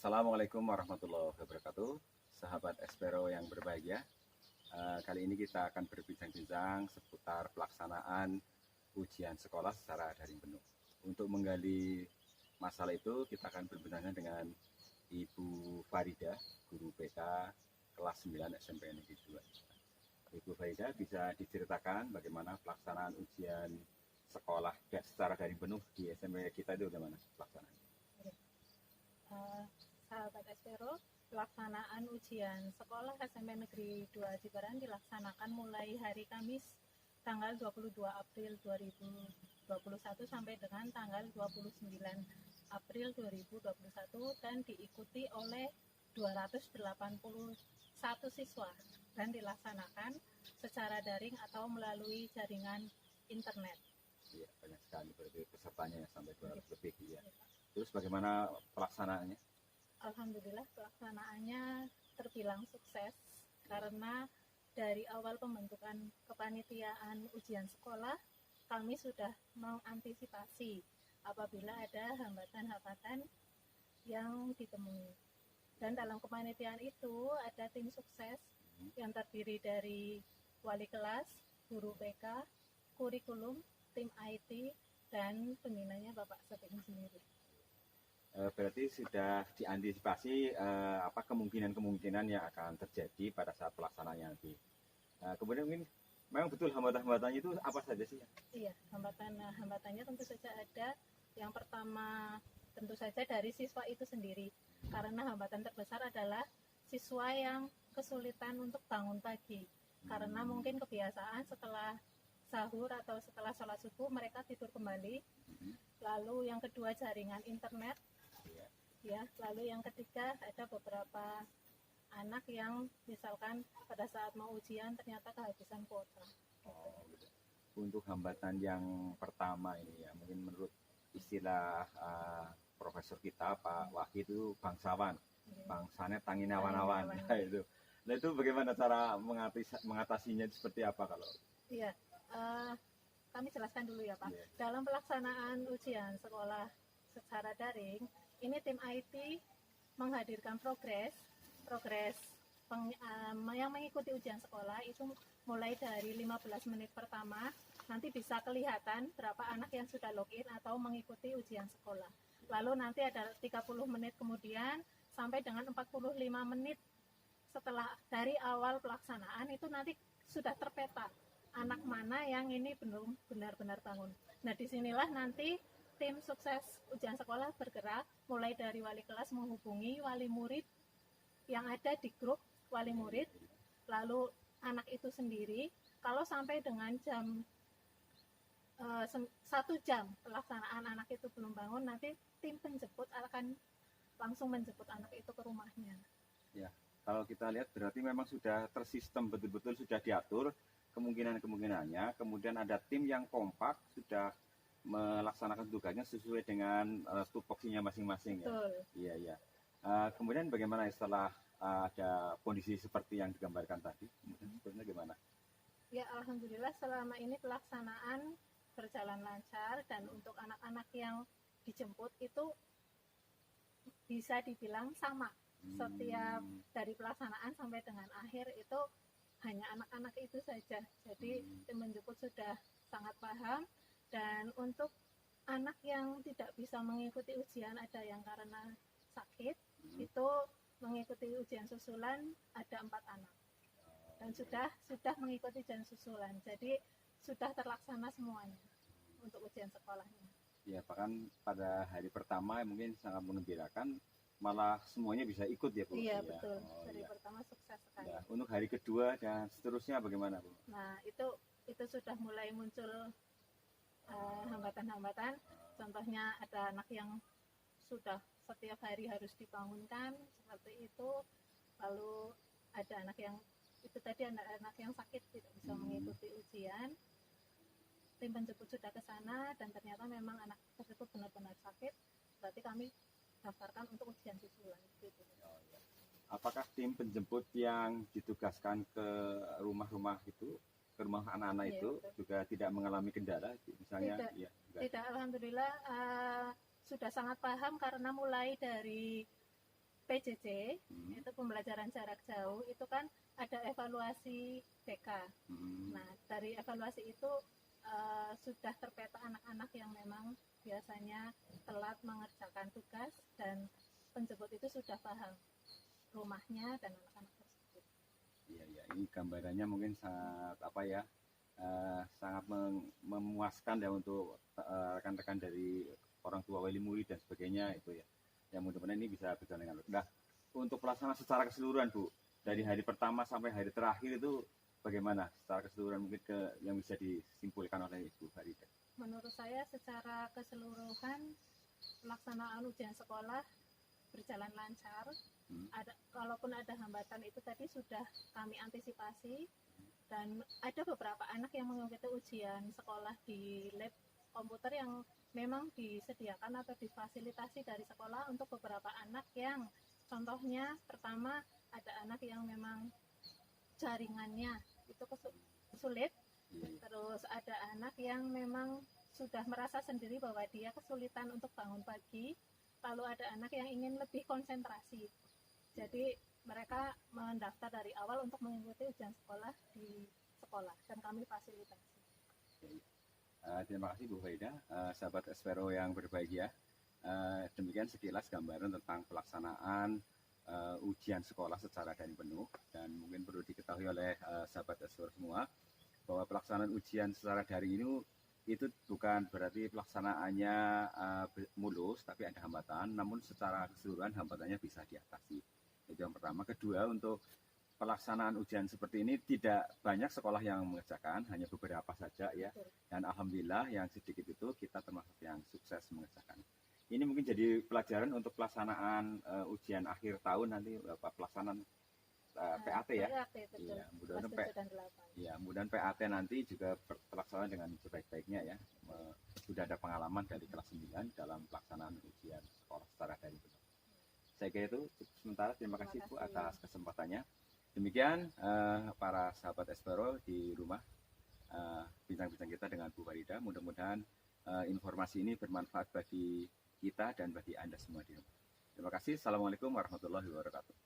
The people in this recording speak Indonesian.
Assalamualaikum warahmatullahi wabarakatuh, sahabat Espero yang berbahagia. Kali ini kita akan berbincang-bincang seputar pelaksanaan ujian sekolah secara daring penuh. Untuk menggali masalah itu, kita akan berbincang dengan Ibu Farida, guru BK kelas 9 SMP Negeri 2. Ibu Farida, bisa diceritakan bagaimana pelaksanaan ujian sekolah secara daring penuh di SMP kita itu bagaimana pelaksanaan? Sahabat Espero, pelaksanaan ujian sekolah SMP Negeri 2 Ciparan dilaksanakan mulai hari Kamis tanggal 22 April 2021 sampai dengan tanggal 29 April 2021 dan diikuti oleh 281 siswa dan dilaksanakan secara daring atau melalui jaringan internet. Iya, banyak sekali berarti pesertanya ya, sampai 200 lebih ya. Terus bagaimana pelaksanaannya? Alhamdulillah pelaksanaannya terbilang sukses karena dari awal pembentukan kepanitiaan ujian sekolah kami sudah mengantisipasi apabila ada hambatan-hambatan yang ditemui. Dan dalam kepanitiaan itu ada tim sukses yang terdiri dari wali kelas, guru BK, kurikulum, tim IT, dan pembinanya Bapak Seping sendiri. Berarti sudah diantisipasi kemungkinan-kemungkinan yang akan terjadi pada saat pelaksanaannya nanti. Kemudian mungkin memang betul hambatan-hambatannya itu apa saja sih? Iya, hambatannya tentu saja ada. Yang pertama tentu saja dari siswa itu sendiri. Karena hambatan terbesar adalah siswa yang kesulitan untuk bangun pagi. Karena mungkin kebiasaan setelah sahur atau setelah sholat subuh mereka tidur kembali. Lalu yang kedua jaringan internet. Ya, lalu yang ketiga ada beberapa anak yang misalkan pada saat mau ujian ternyata kehabisan kuota. Gitu. Untuk hambatan yang pertama ini ya, mungkin menurut istilah profesor kita Pak Wahid itu bangsawan, bangsanya tangin awan-awan. Nah itu bagaimana cara mengatasinya seperti apa kalau? Iya, kami jelaskan dulu ya Pak. Dalam pelaksanaan ujian sekolah secara daring, ini tim IT menghadirkan progres yang mengikuti ujian sekolah itu mulai dari 15 menit pertama nanti bisa kelihatan berapa anak yang sudah login atau mengikuti ujian sekolah. Lalu nanti ada 30 menit kemudian sampai dengan 45 menit setelah dari awal pelaksanaan itu nanti sudah terpeta anak mana yang ini belum benar-benar bangun. Nah disinilah nanti tim sukses ujian sekolah bergerak mulai dari wali kelas menghubungi wali murid yang ada di grup wali murid, lalu anak itu sendiri. Kalau sampai dengan jam 1 jam pelaksanaan anak itu belum bangun, nanti tim penjemput akan langsung menjemput anak itu ke rumahnya. Ya, kalau kita lihat berarti memang sudah tersistem betul-betul, sudah diatur kemungkinan-kemungkinannya. Kemudian ada tim yang kompak sudah melaksanakan tugasnya sesuai dengan tupoksinya masing-masing. Betul. Ya. Iya. Kemudian bagaimana setelah ada kondisi seperti yang digambarkan tadi? Sebenarnya gimana? Ya alhamdulillah selama ini pelaksanaan berjalan lancar dan untuk anak-anak yang dijemput itu bisa dibilang sama. Setiap dari pelaksanaan sampai dengan akhir itu hanya anak-anak itu saja. Jadi tim menjemput sudah sangat paham. Dan untuk anak yang tidak bisa mengikuti ujian, ada yang karena sakit, itu mengikuti ujian susulan ada 4 anak. Dan sudah mengikuti ujian susulan. Jadi sudah terlaksana semuanya untuk ujian sekolahnya. Ya, bahkan pada hari pertama mungkin sangat menggembirakan, malah semuanya bisa ikut ya Bu? Iya, betul. Hari pertama sukses sekali. Ya, untuk hari kedua dan seterusnya bagaimana Bu? Nah, itu sudah mulai muncul hambatan-hambatan. Contohnya ada anak yang sudah setiap hari harus dibangunkan seperti itu. Lalu ada anak yang itu tadi anak yang sakit tidak bisa mengikuti ujian. Tim penjemput sudah ke sana dan ternyata memang anak tersebut benar-benar sakit. Berarti kami daftarkan untuk ujian susulan. Gitu. Apakah tim penjemput yang ditugaskan ke rumah-rumah itu, ke rumah anak-anak itu betul. juga tidak mengalami kendala misalnya? Tidak, alhamdulillah sudah sangat paham karena mulai dari PJJ, Hmm. itu pembelajaran jarak jauh, itu kan ada evaluasi BK. Hmm. Nah, dari evaluasi itu sudah terpeta anak-anak yang memang biasanya telat mengerjakan tugas, dan penjemput itu sudah paham rumahnya dan anak-anak tersebut. Iya, iya. Ini gambarannya mungkin sangat apa ya, sangat memuaskan ya untuk rekan-rekan dari orang tua, wali murid dan sebagainya itu ya. Yang mudah-mudahan ini bisa berjalan dengan baik. Nah, untuk pelaksanaan secara keseluruhan Bu, dari hari pertama sampai hari terakhir itu bagaimana secara keseluruhan, mungkin yang bisa disimpulkan oleh Ibu Farida? Menurut saya secara keseluruhan pelaksanaan ujian sekolah berjalan lancar. Kalaupun ada hambatan itu tadi sudah kami antisipasi, dan ada beberapa anak yang mengikuti ujian sekolah di lab komputer yang memang disediakan atau difasilitasi dari sekolah untuk beberapa anak yang contohnya pertama ada anak yang memang jaringannya itu sulit, terus ada anak yang memang sudah merasa sendiri bahwa dia kesulitan untuk bangun pagi, lalu ada anak yang ingin lebih konsentrasi, jadi mereka mendaftar dari awal untuk mengikuti ujian sekolah di sekolah dan kami fasilitasi. Terima kasih Bu Farida, sahabat Espero yang berbahagia. Demikian sekilas gambaran tentang pelaksanaan ujian sekolah secara daring penuh, dan mungkin perlu diketahui oleh sahabat Espero semua bahwa pelaksanaan ujian secara daring ini itu bukan berarti pelaksanaannya mulus, tapi ada hambatan, namun secara keseluruhan hambatannya bisa diatasi. Itu yang pertama. Kedua, untuk pelaksanaan ujian seperti ini tidak banyak sekolah yang mengerjakan, hanya beberapa saja ya. Dan alhamdulillah yang sedikit itu kita termasuk yang sukses mengerjakan. Ini mungkin jadi pelajaran untuk pelaksanaan ujian akhir tahun nanti, pelaksanaan PAT ya. Iya, mudah-mudahan PAT nanti juga terlaksana dengan sebaik-baiknya ya. Sudah ada pengalaman dari kelas 9 dalam pelaksanaan ujian sekolah secara daring. Saya kira itu sementara. Terima kasih Bu atas kesempatannya. Demikian para sahabat Espero di rumah, bincang-bincang kita dengan Bu Farida. Mudah-mudahan informasi ini bermanfaat bagi kita dan bagi Anda semua di rumah. Terima kasih. Assalamualaikum warahmatullahi wabarakatuh.